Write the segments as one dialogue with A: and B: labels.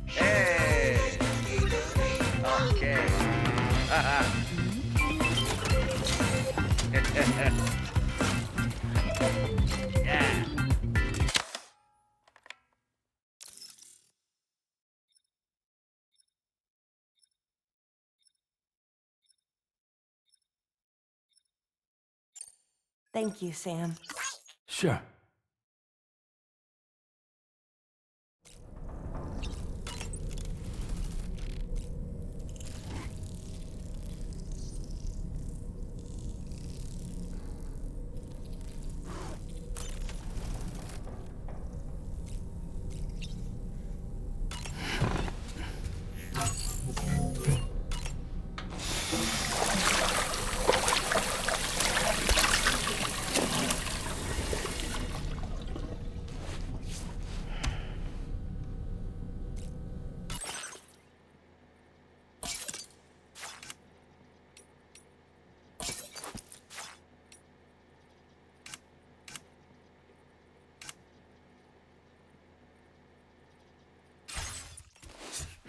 A: Hey! Okay. Yeah.
B: Thank you, Sam.
C: Sure.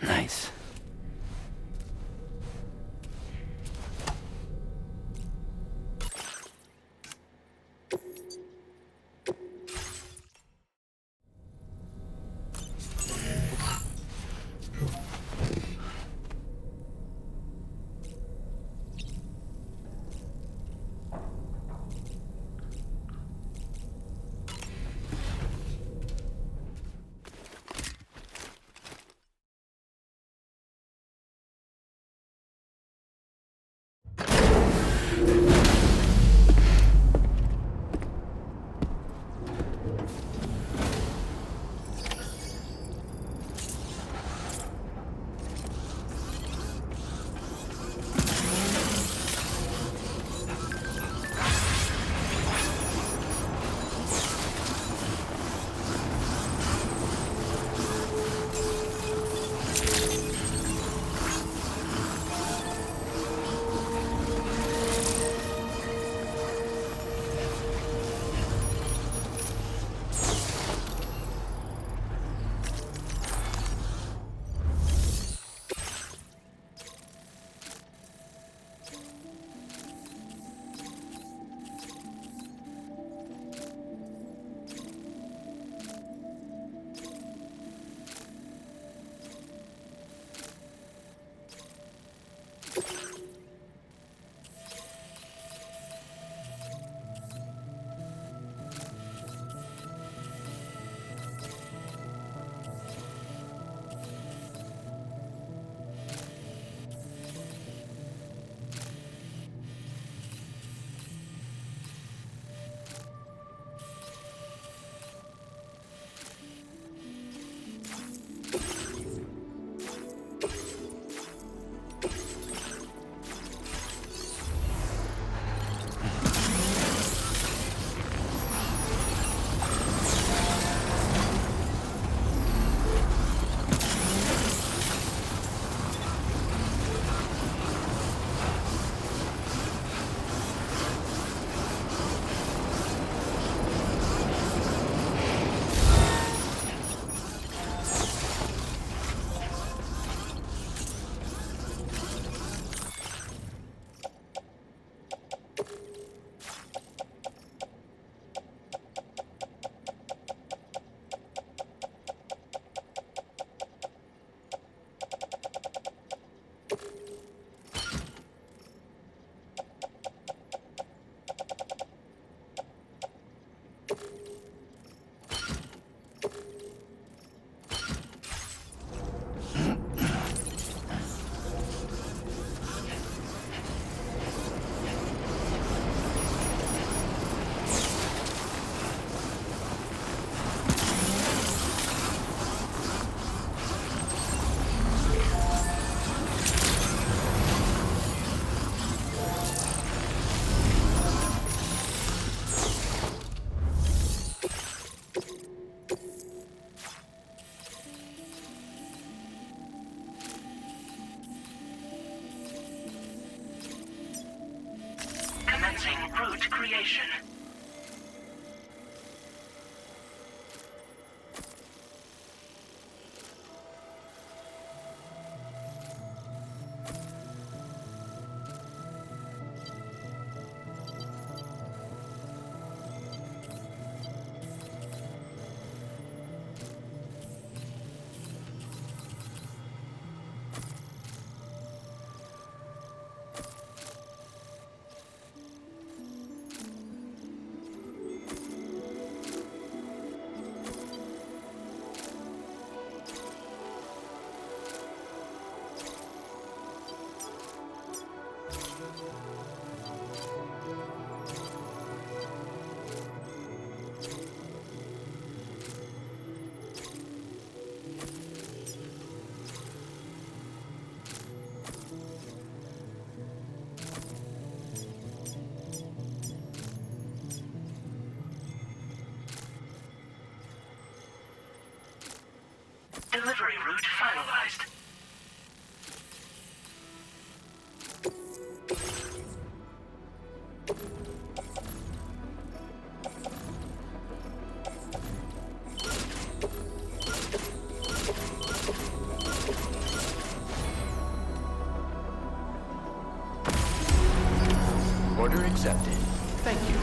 C: Nice.
D: initiation. Delivery route finalized.
C: Order accepted. Thank you.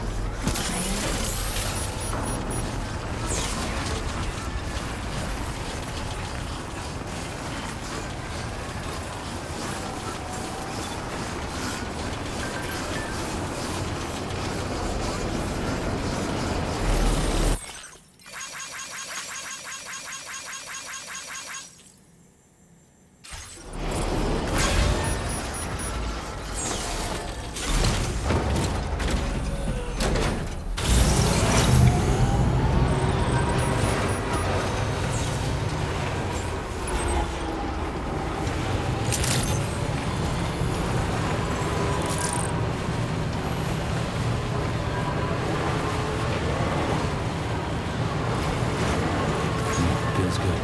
C: Feels good.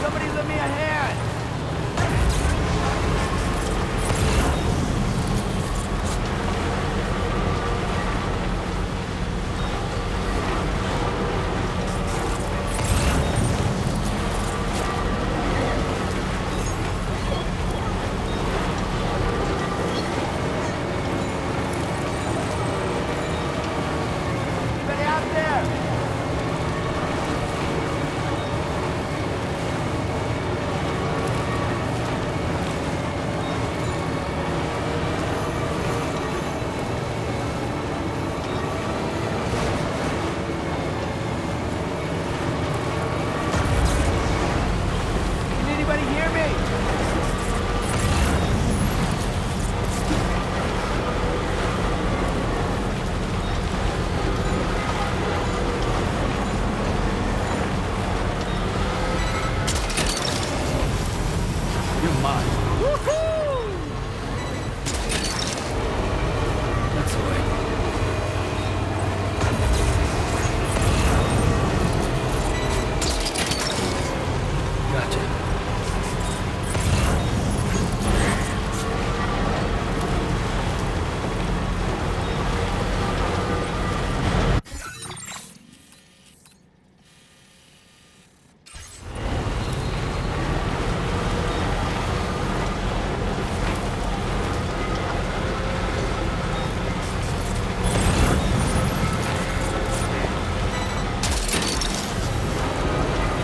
A: Somebody lend me a hand! Anybody out there? Can anybody hear me?
C: You're mine.
A: Woohoo!
C: That's the way. Gotcha.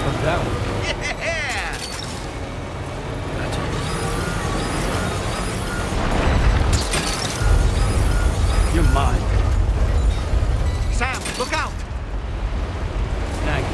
C: What's that one?
A: Yeah!
C: Gotcha. You're mine.
A: Sam, look out!
C: Snag you.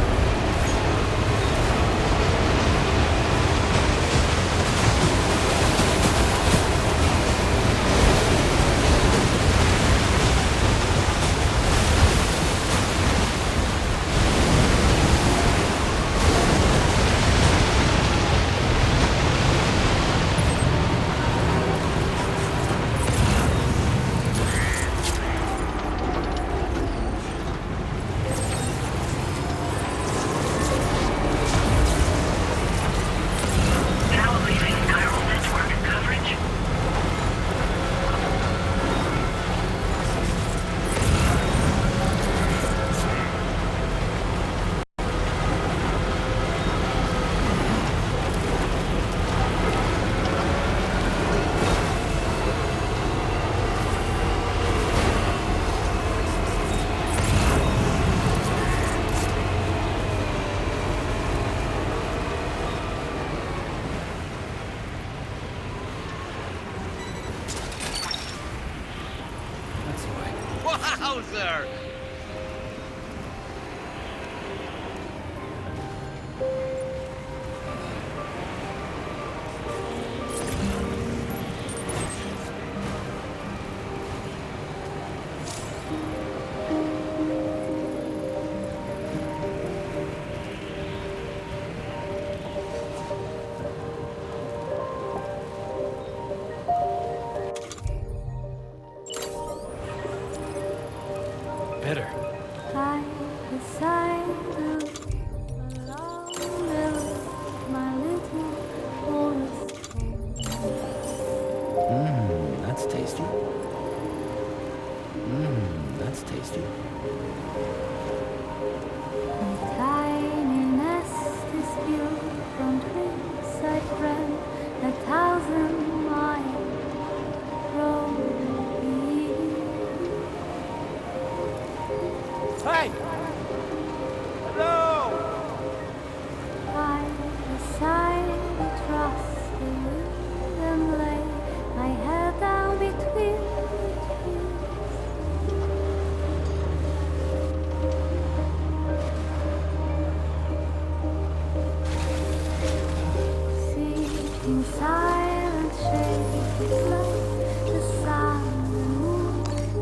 A: faster!
C: Better.
E: I decided along my little forest home.
C: That's tasty. That's tasty.
E: My tiny nest is built from trees I ran 1,000 miles from here.
A: Hey! Hello!
E: I decided to trust the wind and lay my head down between the trees. Sitting silent, shaking like the sun and moon,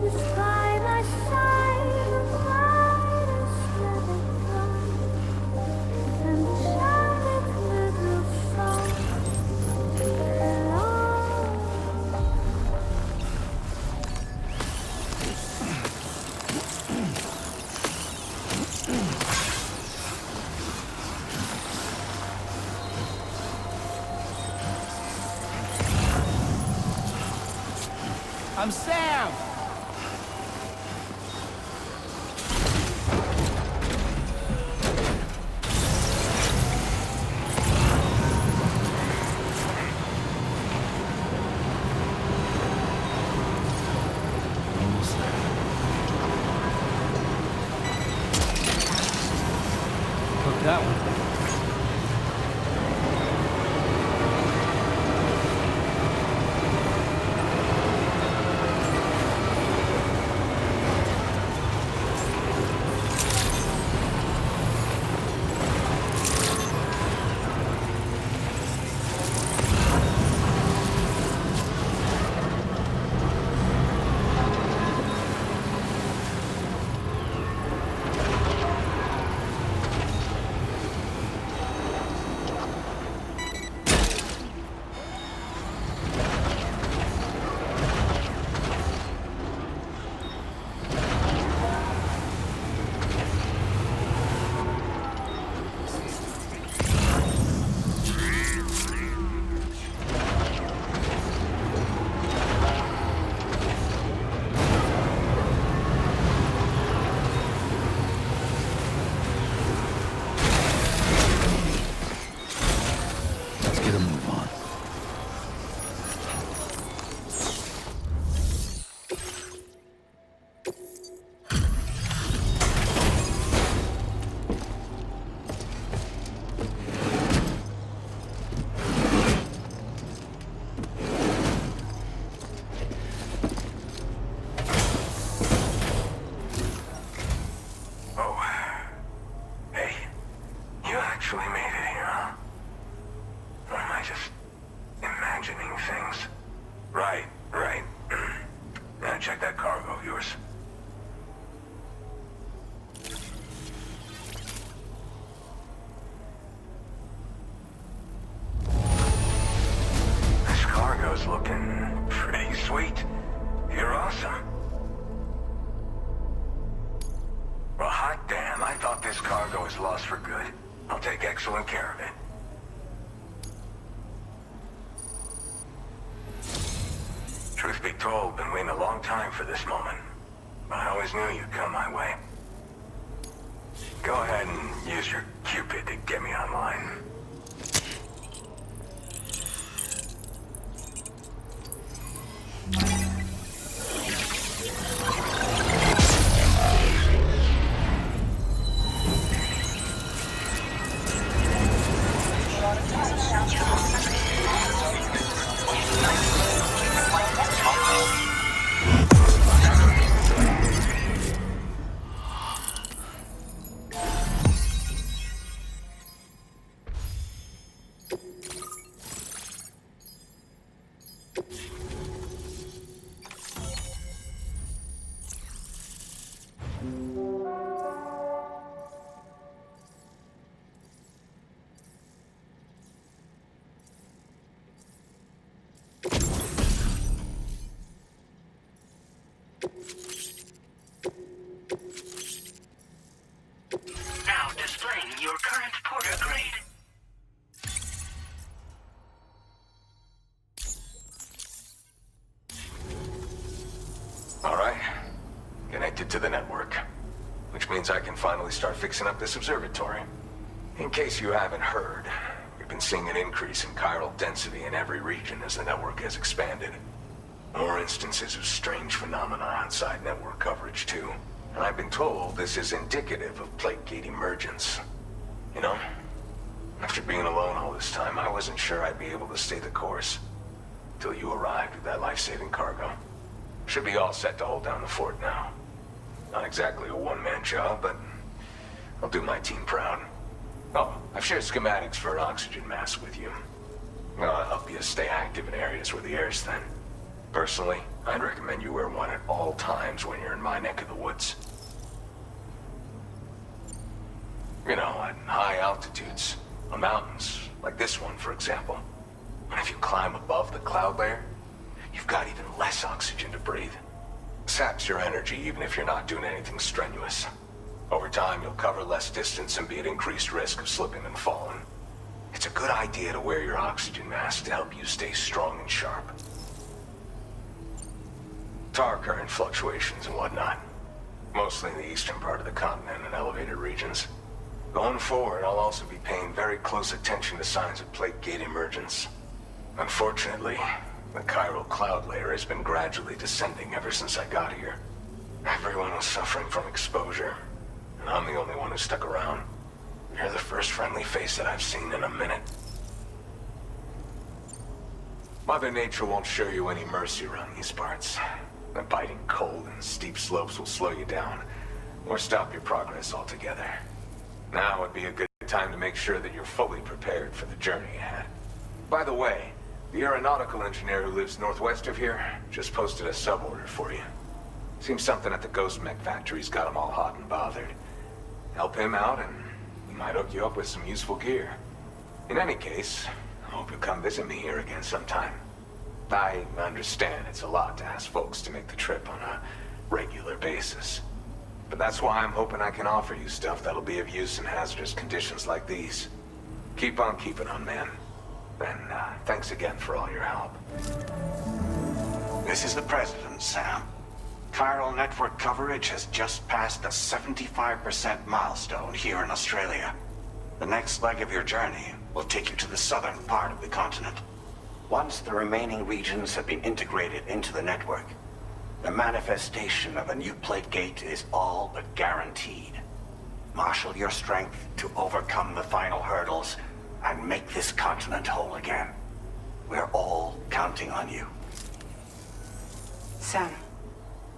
E: the sky by side and wide and static light, and shouted little song. Hello.
A: I'm Sam!
C: Almost there. Cook that one. Let's get a move on.
D: Oh. Hey, you actually made it here, huh? Or am I just imagining things? Right. Now check that cargo of yours. This cargo's looking pretty sweet. You're awesome. Well, hot damn, I thought this cargo was lost for good. I'll take excellent care of it. Truth be told, been waiting a long time for this moment. But I always knew you'd come my way. Go ahead and use your Cupid to get me online. connected to the network. Which means I can finally start fixing up this observatory. In case you haven't heard, we've been seeing an increase in chiral density in every region as the network has expanded. More instances of strange phenomena outside network coverage too. And I've been told this is indicative of plate gate emergence. You know, after being alone all this time, I wasn't sure I'd be able to stay the course. Till you arrived with that life-saving cargo. Should be all set to hold down the fort now. Not exactly a one-man job, but I'll do my team proud. Oh, I've shared schematics for an oxygen mask with you. I'll help you stay active in areas where the air's thin. Personally, I'd recommend you wear one at all times when you're in my neck of the woods. You know, at high altitudes, on mountains, like this one, for example. And if you climb above the cloud layer, you've got even less oxygen to breathe. Saps your energy even if you're not doing anything strenuous. Over time, you'll cover less distance and be at increased risk of slipping and falling. It's a good idea to wear your oxygen mask to help you stay strong and sharp. Tar current fluctuations and whatnot. Mostly in the eastern part of the continent and elevated regions. Going forward, I'll also be paying very close attention to signs of plate gate emergence. Unfortunately, the chiral cloud layer has been gradually descending ever since I got here. Everyone was suffering from exposure, and I'm the only one who stuck around. You're the first friendly face that I've seen in a minute. Mother Nature won't show you any mercy around these parts. The biting cold and steep slopes will slow you down, or stop your progress altogether. Now would be a good time to make sure that you're fully prepared for the journey ahead. By the way, the aeronautical engineer who lives northwest of here just posted a sub-order for you. Seems something at the Ghost Mech factory's got him all hot and bothered. Help him out and he might hook you up with some useful gear. In any case, I hope you'll come visit me here again sometime. I understand it's a lot to ask folks to make the trip on a regular basis. But that's why I'm hoping I can offer you stuff that'll be of use in hazardous conditions like these. Keep on keeping on, man. And thanks again for all your help.
F: This is the President, Sam. Chiral network coverage has just passed the 75% milestone here in Australia. The next leg of your journey will take you to the southern part of the continent. Once the remaining regions have been integrated into the network, the manifestation of a new plate gate is all but guaranteed. Marshal your strength to overcome the final hurdles and make this continent whole again. We're all counting on you.
G: Sam,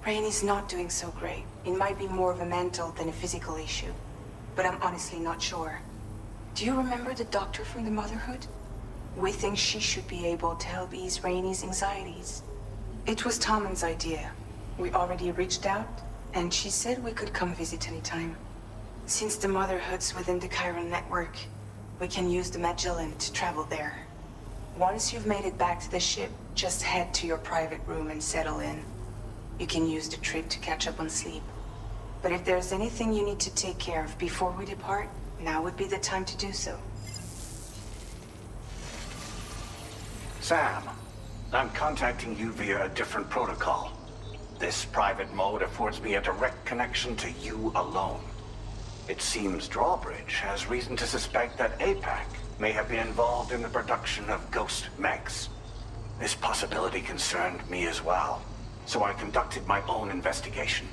G: Rainey's not doing so great. It might be more of a mental than a physical issue, but I'm honestly not sure. Do you remember the doctor from the Motherhood? We think she should be able to help ease Rainey's anxieties. It was Tommen's idea. We already reached out, and she said we could come visit anytime. Since the Motherhood's within the chiral network, we can use the Magellan to travel there. Once you've made it back to the ship, just head to your private room and settle in. You can use the trip to catch up on sleep. But if there's anything you need to take care of before we depart, now would be the time to do so.
F: Sam, I'm contacting you via a different protocol. This private mode affords me a direct connection to you alone. It seems Drawbridge has reason to suspect that APAC may have been involved in the production of ghost mechs. This possibility concerned me as well, so I conducted my own investigation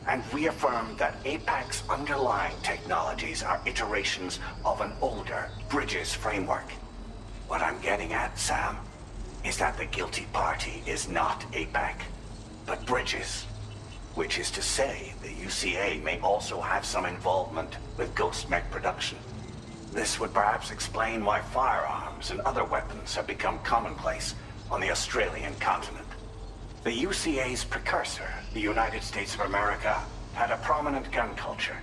F: and reaffirmed that APAC's underlying technologies are iterations of an older Bridges framework. What I'm getting at, Sam, is that the guilty party is not APAC, but Bridges. Which is to say, the UCA may also have some involvement with ghost mech production. This would perhaps explain why firearms and other weapons have become commonplace on the Australian continent. The UCA's precursor, the United States of America, had a prominent gun culture.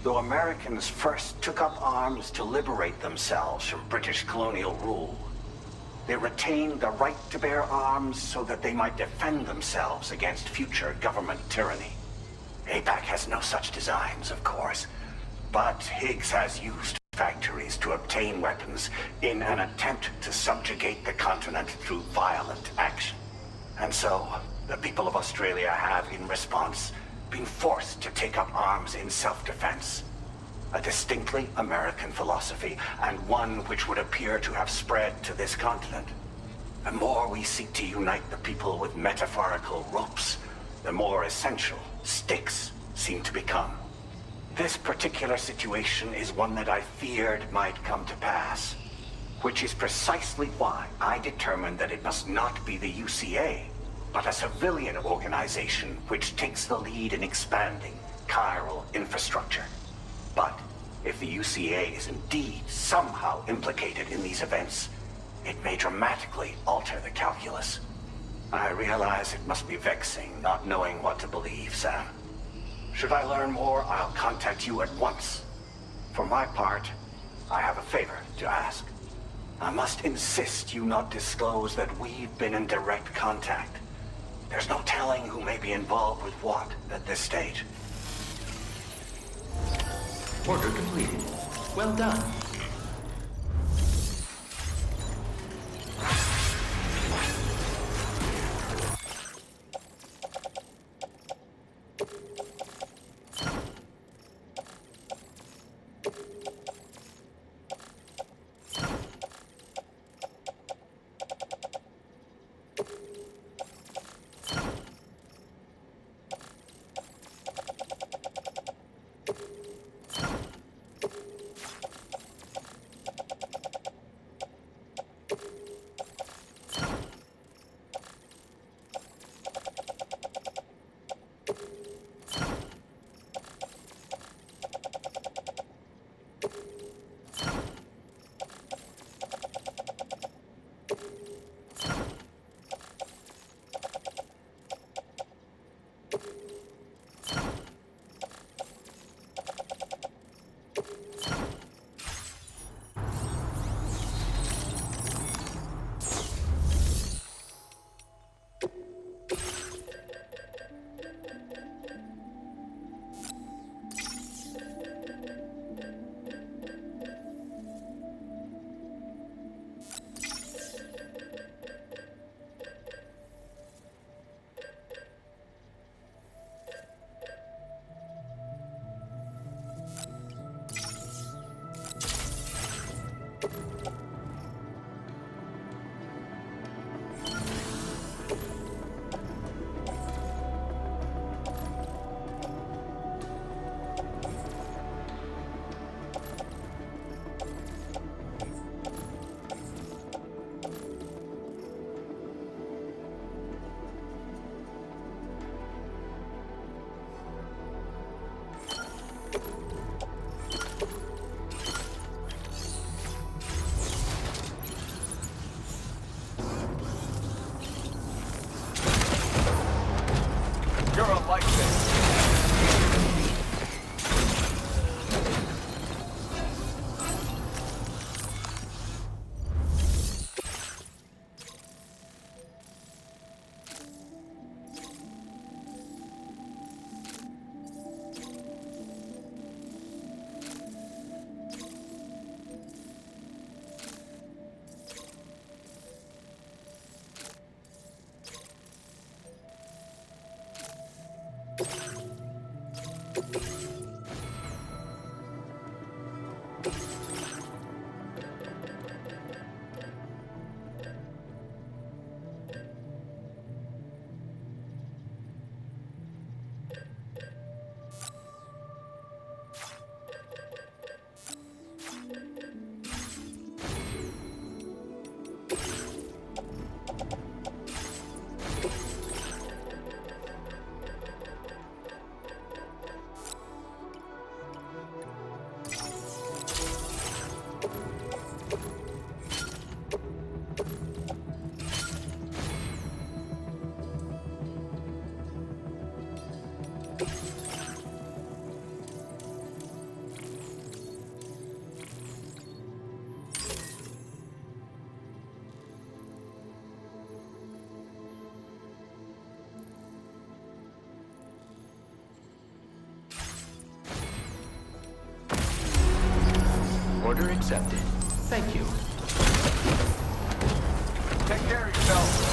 F: Though Americans first took up arms to liberate themselves from British colonial rule, they retained the right to bear arms so that they might defend themselves against future government tyranny. APAC has no such designs, of course, but Higgs has used factories to obtain weapons in an attempt to subjugate the continent through violent action. And so, the people of Australia have, in response, been forced to take up arms in self-defense. A distinctly American philosophy, and one which would appear to have spread to this continent. The more we seek to unite the people with metaphorical ropes, the more essential sticks seem to become. This particular situation is one that I feared might come to pass, which is precisely why I determined that it must not be the UCA, but a civilian organization which takes the lead in expanding chiral infrastructure. But if the UCA is indeed somehow implicated in these events, it may dramatically alter the calculus. I realize it must be vexing not knowing what to believe, Sam. Should I learn more, I'll contact you at once. For my part, I have a favor to ask. I must insist you not disclose that we've been in direct contact. There's no telling who may be involved with what at this stage.
H: Order completed. Well done. Order accepted. Thank you.
A: Take care of yourself.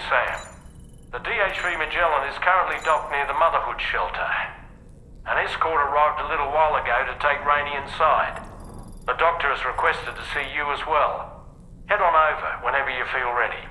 I: Sam. The DHV Magellan is currently docked near the Motherhood shelter. An escort arrived a little while ago to take Rainey inside. The doctor has requested to see you as well. Head on over whenever you feel ready.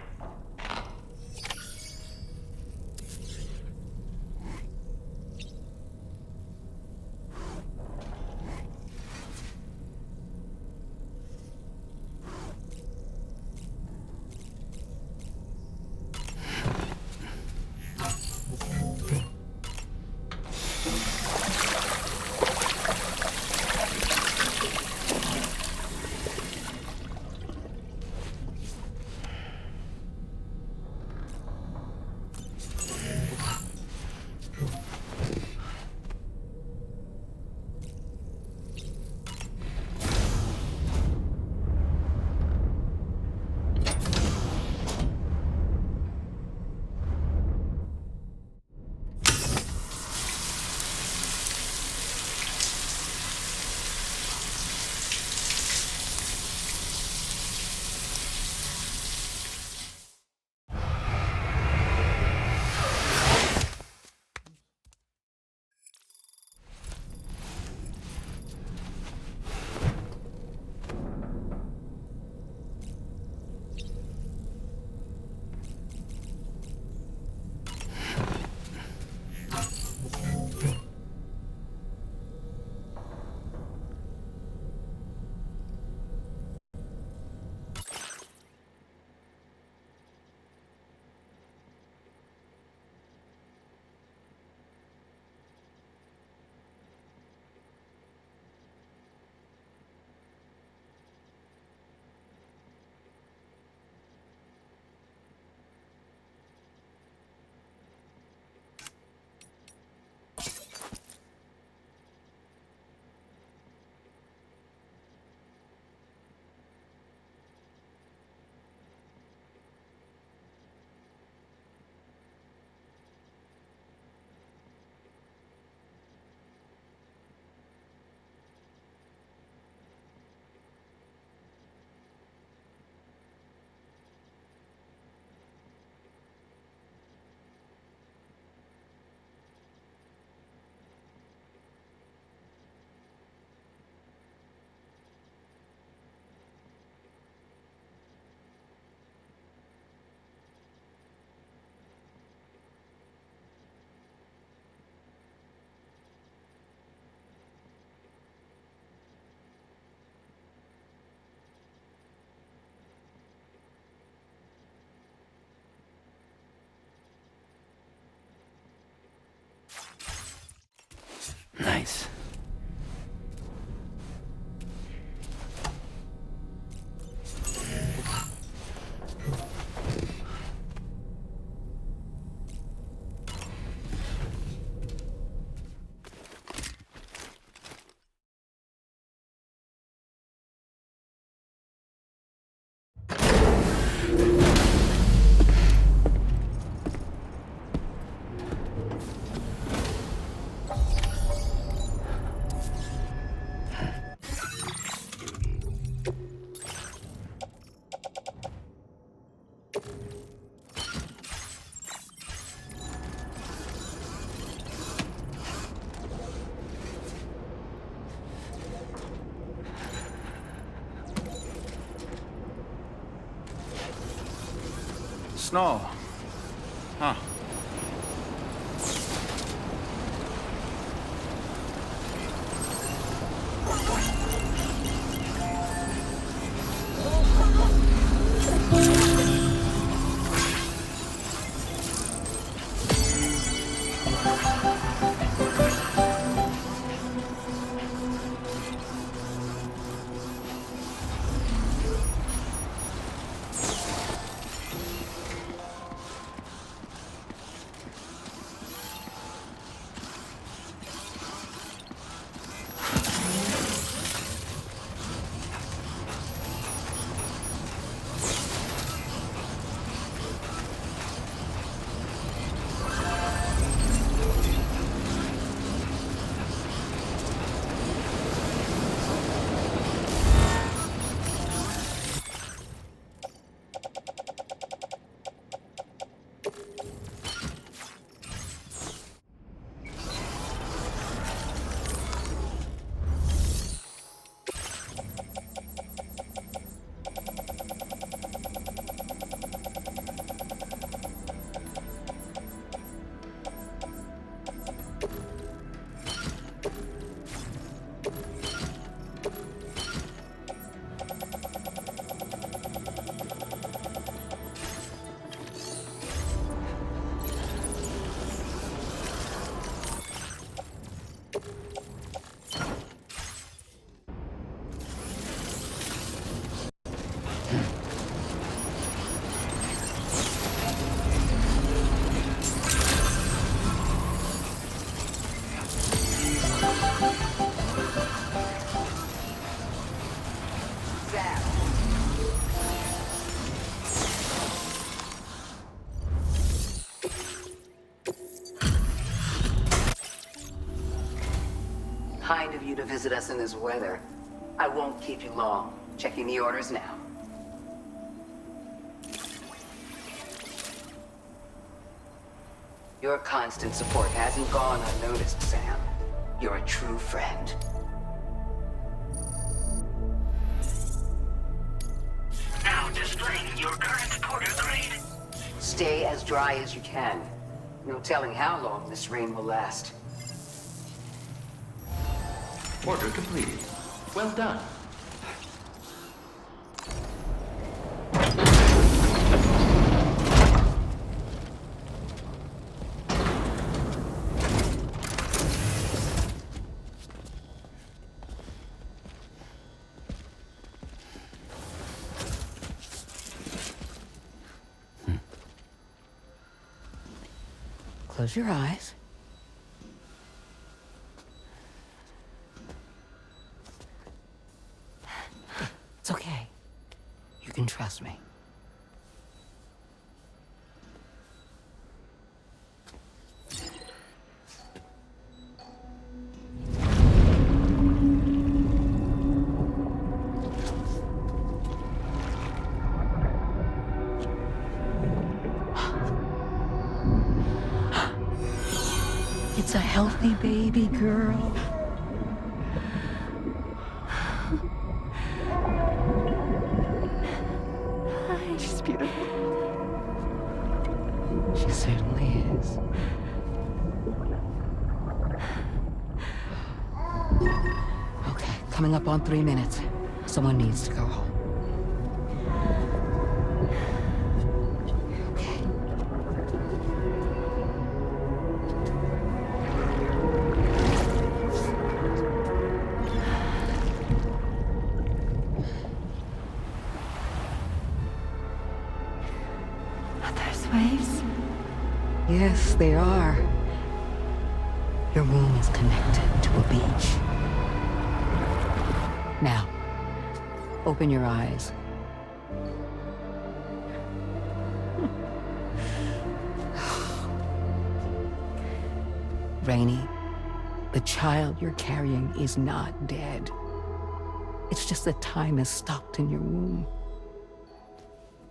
C: Nice.
A: Snow. Huh.
J: visit us in this weather. I won't keep you long. Checking the orders now. Your constant support hasn't gone unnoticed, Sam. You're a true friend.
D: Now displaying your current porter grade.
J: Stay as dry as you can. No telling how long this rain will last.
H: Order completed. Well done.
J: Close your eyes. It's okay. You can trust me. It's a healthy baby girl. She's beautiful. She certainly is. Okay, coming up on 3 minutes. Someone needs to go home.
B: Waves?
J: Yes, they are. Your womb is connected to a beach. Now, open your eyes. Rainy, the child you're carrying is not dead. It's just that time has stopped in your womb.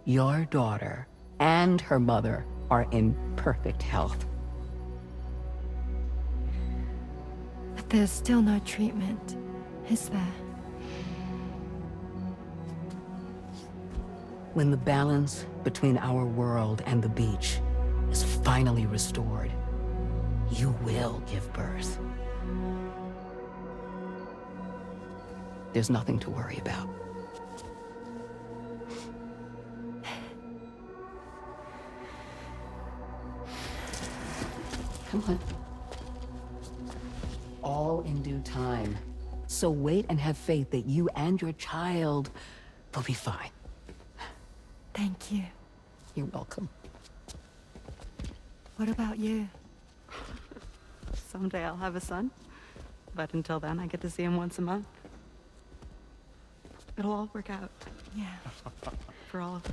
J: Your daughter and her mother are in perfect health.
B: But there's still no treatment, is there?
J: When the balance between our world and the beach is finally restored, you will give birth. There's nothing to worry about. Come on. All in due time. So wait and have faith that you and your child will be fine.
B: Thank you.
J: You're welcome.
B: What about you?
K: Someday I'll have a son. But until then, I get to see him once a month. It'll all work out.
B: Yeah.
K: For all of us.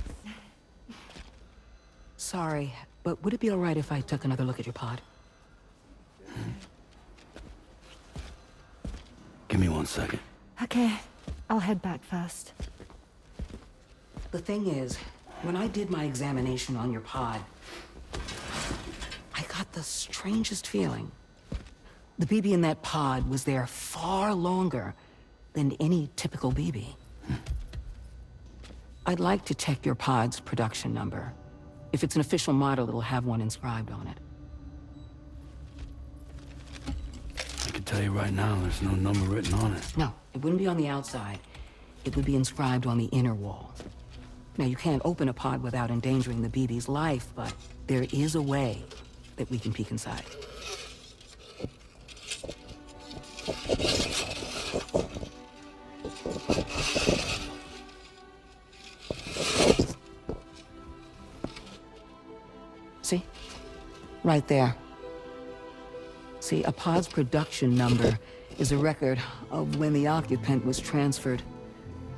J: Sorry, but would it be all right if I took another look at your pod?
C: Give me 1 second.
B: Okay, I'll head back first.
J: The thing is, when I did my examination on your pod, I got the strangest feeling. The BB in that pod was there far longer than any typical BB. I'd like to check your pod's production number. If it's an official model, it'll have one inscribed on it.
C: I can tell you right now, there's no number written on it.
J: No, it wouldn't be on the outside. It would be inscribed on the inner wall. Now, you can't open a pod without endangering the BB's life, but there is a way that we can peek inside. See? Right there. See, a pod's production number is a record of when the occupant was transferred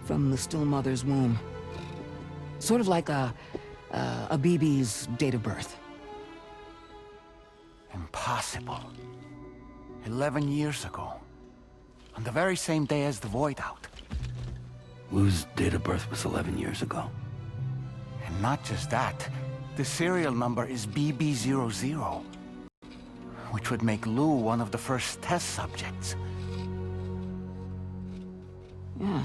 J: from the still mother's womb. Sort of like a BB's date of birth.
A: Impossible. 11 years ago. On the very same day as the Void Out.
C: Lou's date of birth was 11 years ago.
A: And not just that, the serial number is BB00, which would make Lou one of the first test subjects.
J: Yeah,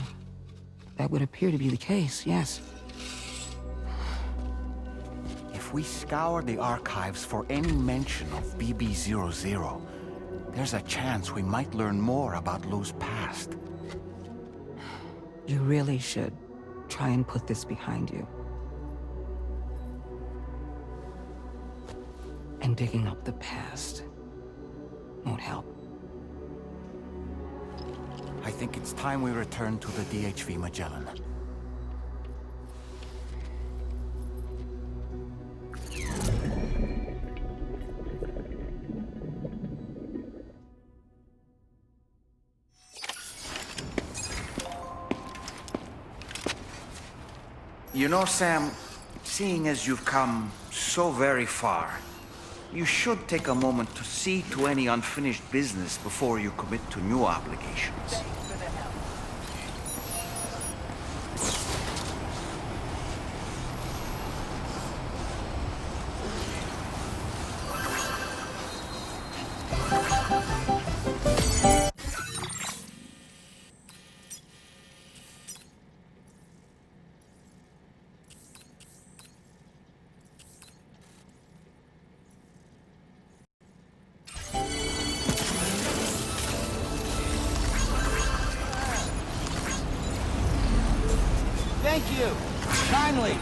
J: that would appear to be the case, yes.
A: If we scour the archives for any mention of BB00, there's a chance we might learn more about Lou's past.
J: You really should try and put this behind you. And digging up the past won't help.
A: I think it's time we return to the DHV Magellan. You know, Sam, seeing as you've come so very far, you should take a moment to see to any unfinished business before you commit to new obligations.
L: Thank you. Kindly.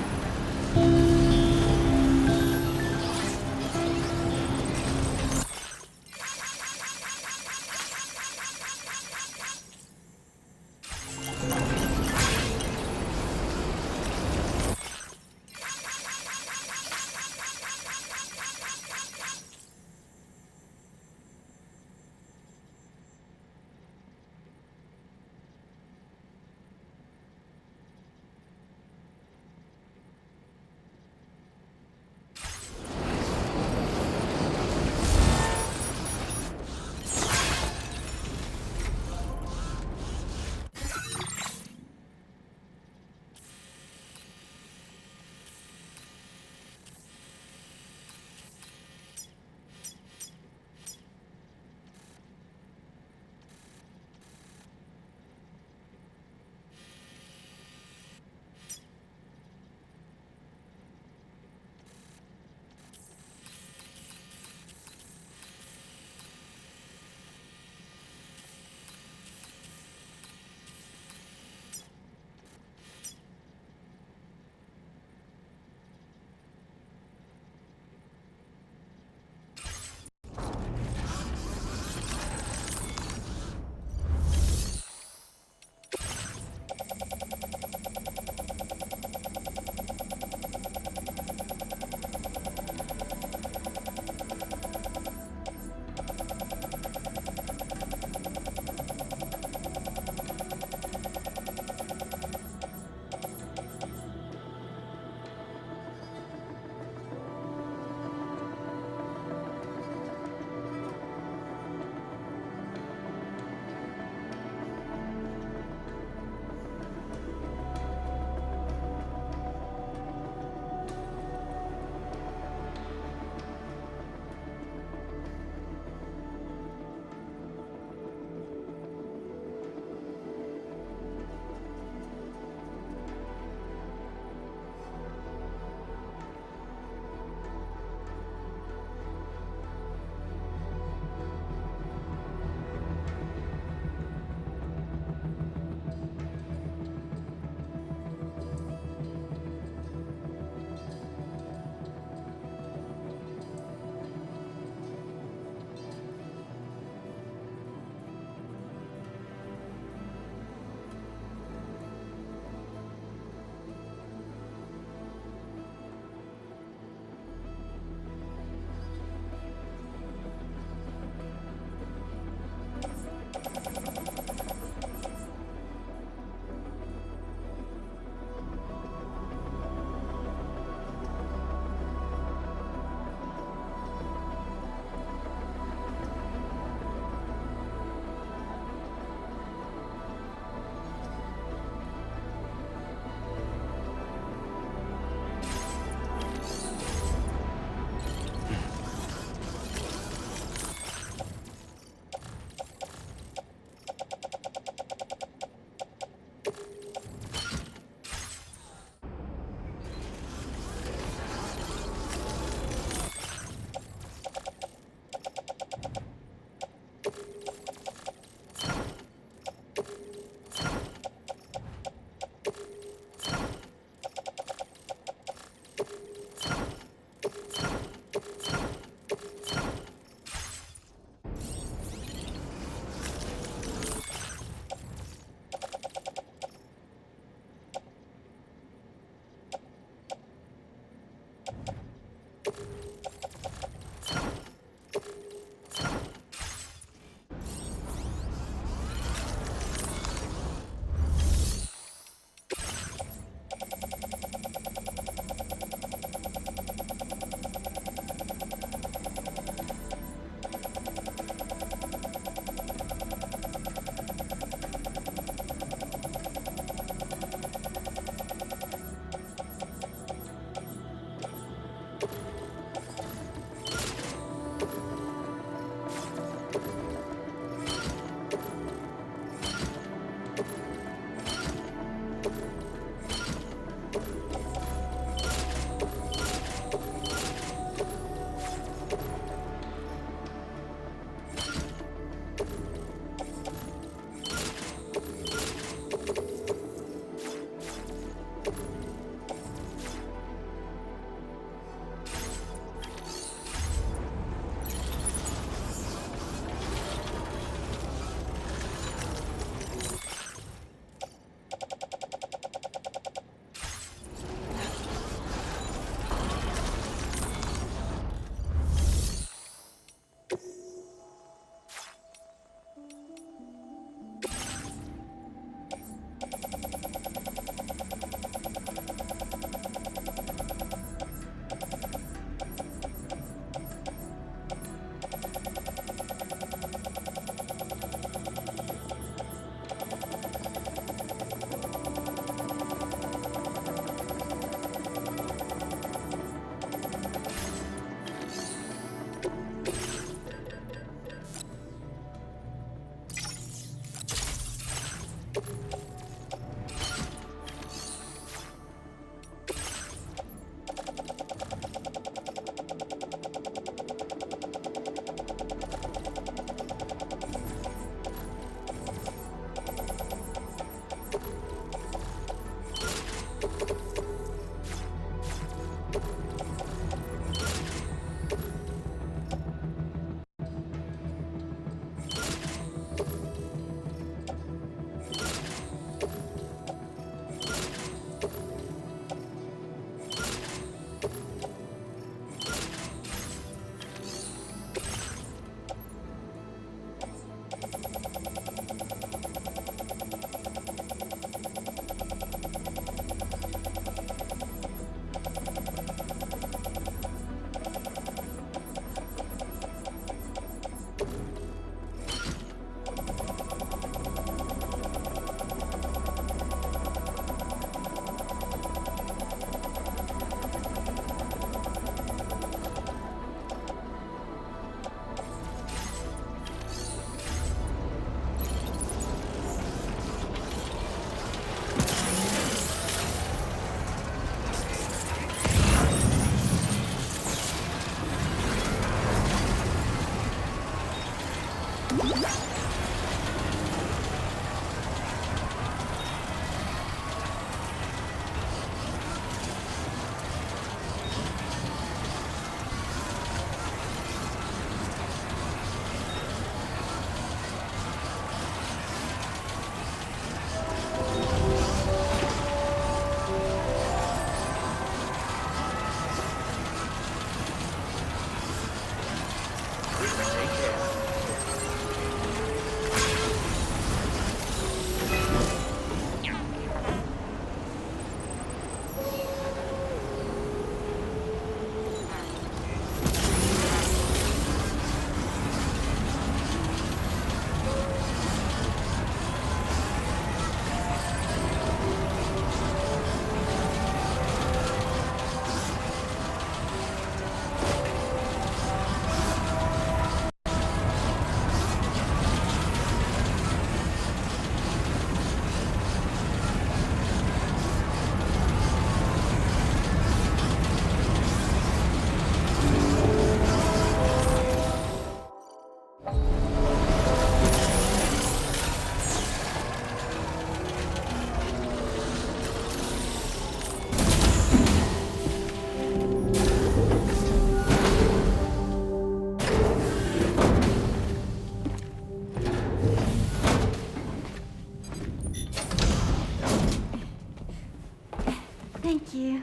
B: Thank you.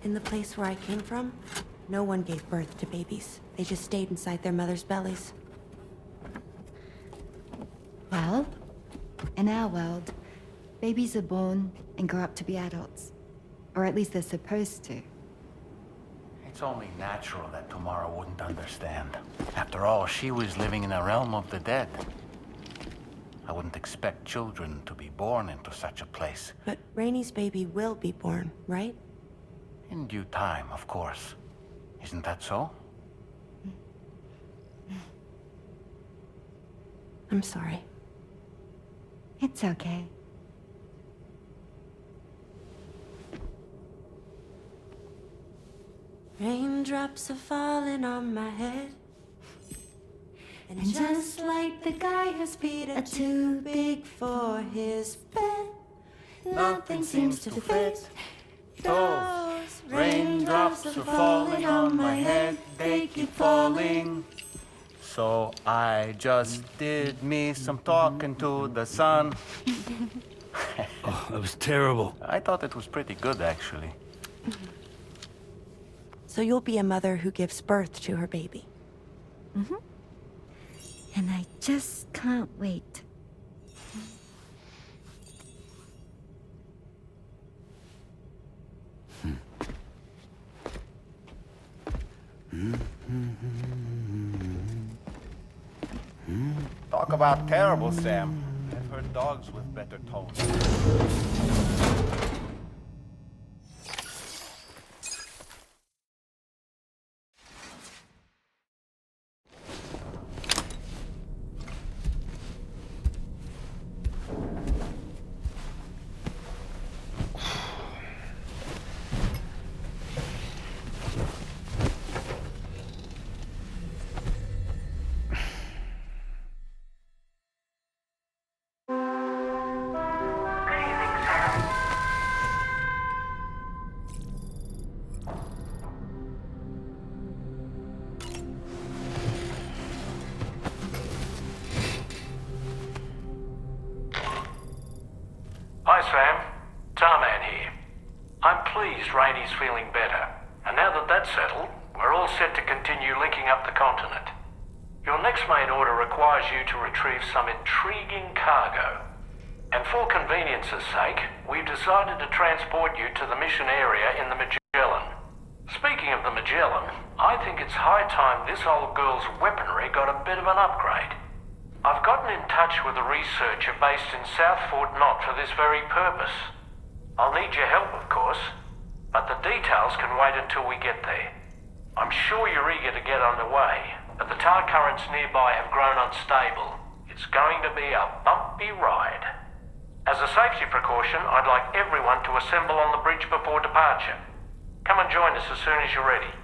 M: In the place where I came from, no one gave birth to babies. They just stayed inside their mothers' bellies.
B: Well, in our world, babies are born and grow up to be adults. Or at least they're supposed to.
A: It's only natural that Tamara wouldn't understand. After all, she was living in a realm of the dead. I wouldn't expect children to be born into such a place.
M: But Rainey's baby will be born, right?
A: In due time, of course. Isn't that so?
M: I'm sorry.
B: It's okay.
M: Raindrops are falling on my head. And just like the guy whose feet are too big for his bed, nothing seems to fit. Those raindrops are falling on my head, they keep falling.
A: So I just did me some talking to the sun.
C: Oh, that was terrible.
A: I thought it was pretty good, actually.
M: So you'll be a mother who gives birth to her baby.
B: Mm-hmm. And I just can't wait.
A: Talk about terrible, Sam. I've heard dogs with better tones.
I: Hi, Sam. Tarman here. I'm pleased Rainey's feeling better. And now that that's settled, we're all set to continue linking up the continent. Your next main order requires you to retrieve some intriguing cargo. And for convenience's sake, we've decided to transport you to the mission area in the Magellan. Speaking of the Magellan, I think it's high time this old girl's weaponry got a bit of an upgrade. I've gotten in touch with a researcher based in South Fort Knott for this very purpose. I'll need your help, of course, but the details can wait until we get there. I'm sure you're eager to get underway, but the tar currents nearby have grown unstable. It's going to be a bumpy ride. As a safety precaution, I'd like everyone to assemble on the bridge before departure. Come and join us as soon as you're ready.